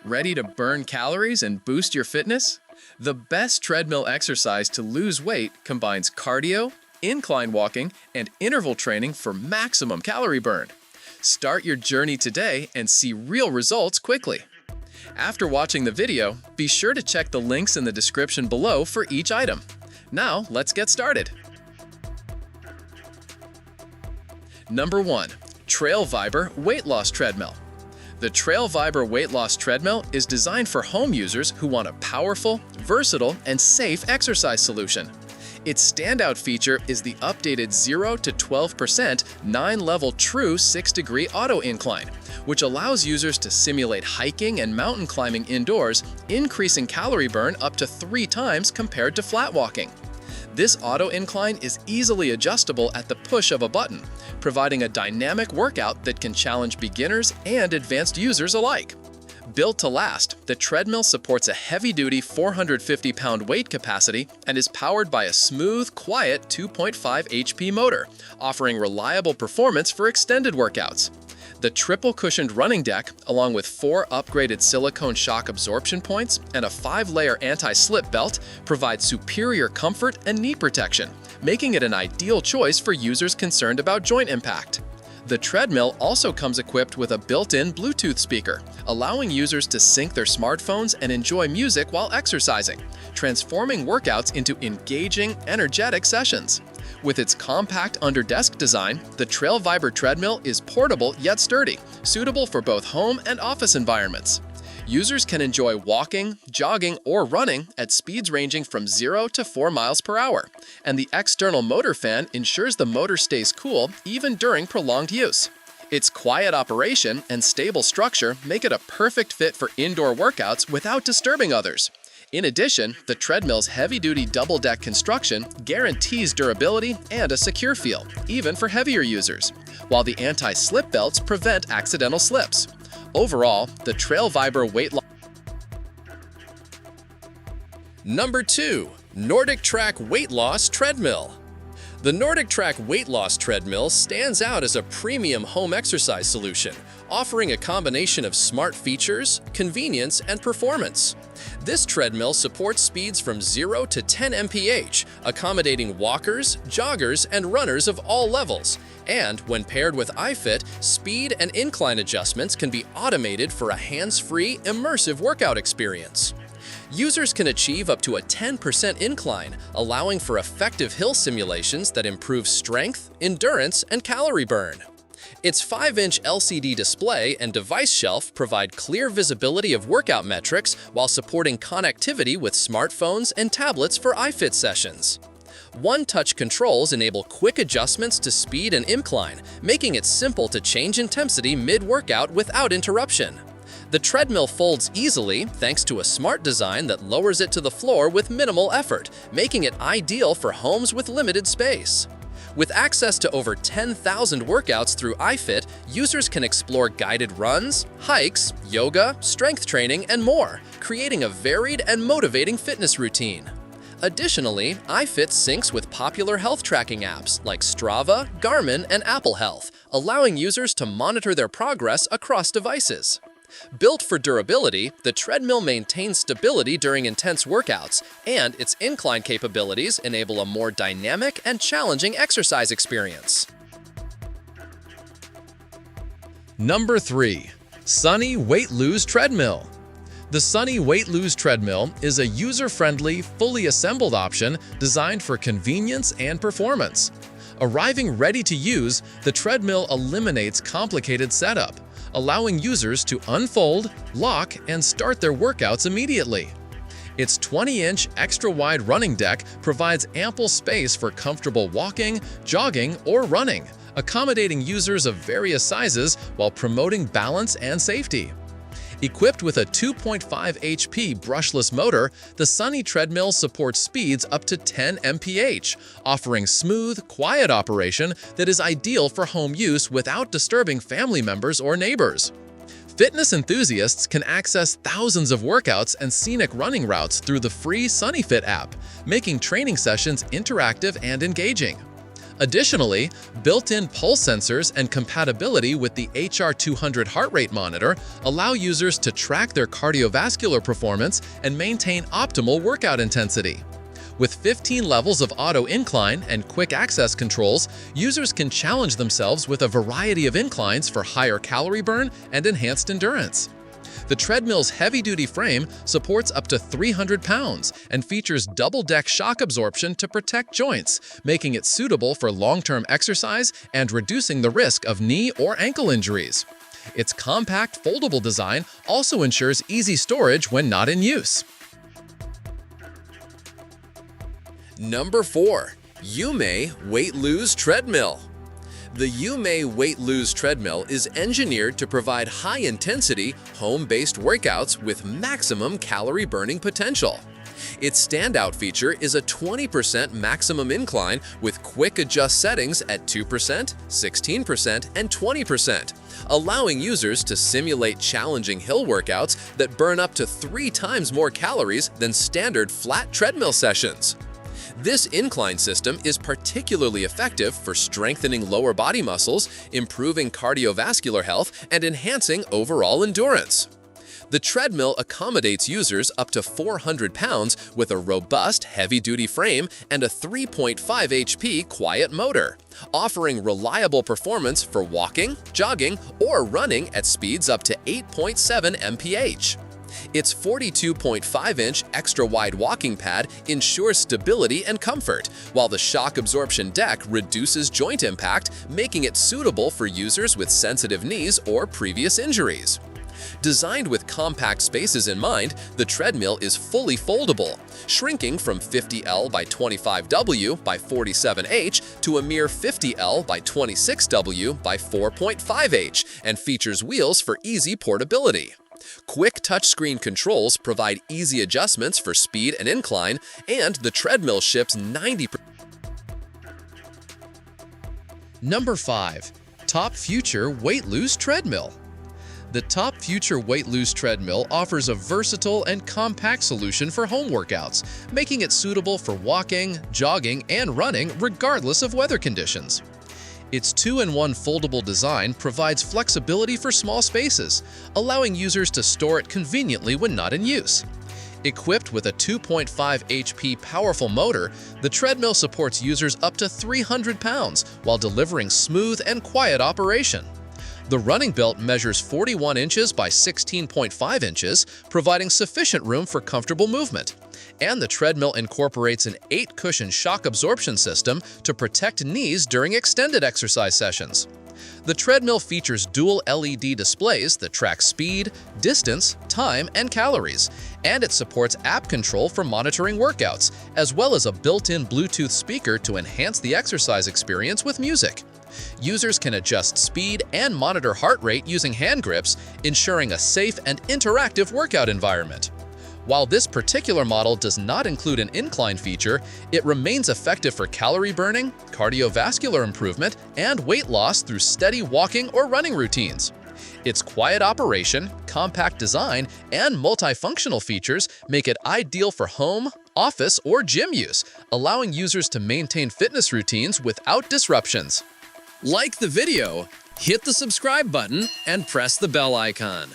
Ready to burn calories and boost your fitness? The best treadmill exercise to lose weight combines cardio, incline walking, and interval training for maximum calorie burn. Start your journey today and see real results quickly. After watching the video, be sure to check the links in the description below for each item. Now, let's get started. Number 1. TRAILVIBER Weight Loss Treadmill. The TRAILVIBER Weight Loss Treadmill is designed for home users who want a powerful, versatile, and safe exercise solution. Its standout feature is the updated 0 to 12% 9-level true 6-degree auto incline, which allows users to simulate hiking and mountain climbing indoors, increasing calorie burn up to 3 times compared to flat walking. This auto incline is easily adjustable at the push of a button, providing a dynamic workout that can challenge beginners and advanced users alike. Built to last, the treadmill supports a heavy-duty 450-pound weight capacity and is powered by a smooth, quiet 2.5 HP motor, offering reliable performance for extended workouts. The triple-cushioned running deck, along with 4 upgraded silicone shock absorption points and a 5-layer anti-slip belt, provides superior comfort and knee protection, making it an ideal choice for users concerned about joint impact. The treadmill also comes equipped with a built-in Bluetooth speaker, allowing users to sync their smartphones and enjoy music while exercising, transforming workouts into engaging, energetic sessions. With its compact under-desk design, the TRAILVIBER treadmill is portable yet sturdy, suitable for both home and office environments. Users can enjoy walking, jogging, or running at speeds ranging from 0 to 4 miles per hour, and the external motor fan ensures the motor stays cool even during prolonged use. Its quiet operation and stable structure make it a perfect fit for indoor workouts without disturbing others. In addition, the treadmill's heavy-duty double-deck construction guarantees durability and a secure feel, even for heavier users, while the anti-slip belts prevent accidental slips. Overall, the TRAILVIBER Weight Loss. Number 2. NordicTrack Weight Loss Treadmill. The NordicTrack Weight Loss Treadmill stands out as a premium home exercise solution, offering a combination of smart features, convenience, and performance. This treadmill supports speeds from 0 to 10 mph, accommodating walkers, joggers, and runners of all levels. And when paired with iFit, speed and incline adjustments can be automated for a hands-free, immersive workout experience. Users can achieve up to a 10% incline, allowing for effective hill simulations that improve strength, endurance, and calorie burn. Its 5-inch LCD display and device shelf provide clear visibility of workout metrics while supporting connectivity with smartphones and tablets for iFit sessions. One-touch controls enable quick adjustments to speed and incline, making it simple to change intensity mid-workout without interruption. The treadmill folds easily thanks to a smart design that lowers it to the floor with minimal effort, making it ideal for homes with limited space. With access to over 10,000 workouts through iFit, users can explore guided runs, hikes, yoga, strength training, and more, creating a varied and motivating fitness routine. Additionally, iFit syncs with popular health tracking apps like Strava, Garmin, and Apple Health, allowing users to monitor their progress across devices. Built for durability, the treadmill maintains stability during intense workouts, and its incline capabilities enable a more dynamic and challenging exercise experience. Number 3. Sunny Weight Lose Treadmill. The Sunny Weight Lose Treadmill is a user-friendly, fully assembled option designed for convenience and performance. Arriving ready to use, the treadmill eliminates complicated setup, allowing users to unfold, lock, and start their workouts immediately. Its 20-inch extra-wide running deck provides ample space for comfortable walking, jogging, or running, accommodating users of various sizes while promoting balance and safety. Equipped with a 2.5 HP brushless motor, the Sunny treadmill supports speeds up to 10 mph, offering smooth, quiet operation that is ideal for home use without disturbing family members or neighbors. Fitness enthusiasts can access thousands of workouts and scenic running routes through the free SunnyFit app, making training sessions interactive and engaging. Additionally, built-in pulse sensors and compatibility with the HR200 heart rate monitor allow users to track their cardiovascular performance and maintain optimal workout intensity. With 15 levels of auto incline and quick access controls, users can challenge themselves with a variety of inclines for higher calorie burn and enhanced endurance. The treadmill's heavy-duty frame supports up to 300 pounds and features double-deck shock absorption to protect joints, making it suitable for long-term exercise and reducing the risk of knee or ankle injuries. Its compact, foldable design also ensures easy storage when not in use. Number 4. UMAY Weight Lose Treadmill. The UMAY Weight Lose Treadmill is engineered to provide high-intensity, home-based workouts with maximum calorie-burning potential. Its standout feature is a 20% maximum incline with quick adjust settings at 2%, 16%, and 20%, allowing users to simulate challenging hill workouts that burn up to 3 times more calories than standard flat treadmill sessions. This incline system is particularly effective for strengthening lower body muscles, improving cardiovascular health, and enhancing overall endurance. The treadmill accommodates users up to 400 pounds with a robust, heavy-duty frame and a 3.5 HP quiet motor, offering reliable performance for walking, jogging, or running at speeds up to 8.7 mph. Its 42.5-inch extra-wide walking pad ensures stability and comfort, while the shock absorption deck reduces joint impact, making it suitable for users with sensitive knees or previous injuries. Designed with compact spaces in mind, the treadmill is fully foldable, shrinking from 50L by 25W by 47H to a mere 50L by 26W by 4.5H and features wheels for easy portability. Quick touchscreen controls provide easy adjustments for speed and incline, and the treadmill ships 90%. Number 5. TOPUTURE Weight Lose Treadmill. The TOPUTURE Weight Lose Treadmill offers a versatile and compact solution for home workouts, making it suitable for walking, jogging, and running regardless of weather conditions. Its 2-in-1 foldable design provides flexibility for small spaces, allowing users to store it conveniently when not in use. Equipped with a 2.5 HP powerful motor, the treadmill supports users up to 300 pounds while delivering smooth and quiet operation. The running belt measures 41 inches by 16.5 inches, providing sufficient room for comfortable movement. And the treadmill incorporates an 8-cushion shock absorption system to protect knees during extended exercise sessions. The treadmill features dual LED displays that track speed, distance, time, and calories, and it supports app control for monitoring workouts, as well as a built-in Bluetooth speaker to enhance the exercise experience with music. Users can adjust speed and monitor heart rate using hand grips, ensuring a safe and interactive workout environment. While this particular model does not include an incline feature, it remains effective for calorie burning, cardiovascular improvement, and weight loss through steady walking or running routines. Its quiet operation, compact design, and multifunctional features make it ideal for home, office, or gym use, allowing users to maintain fitness routines without disruptions. Like the video, hit the subscribe button, and press the bell icon.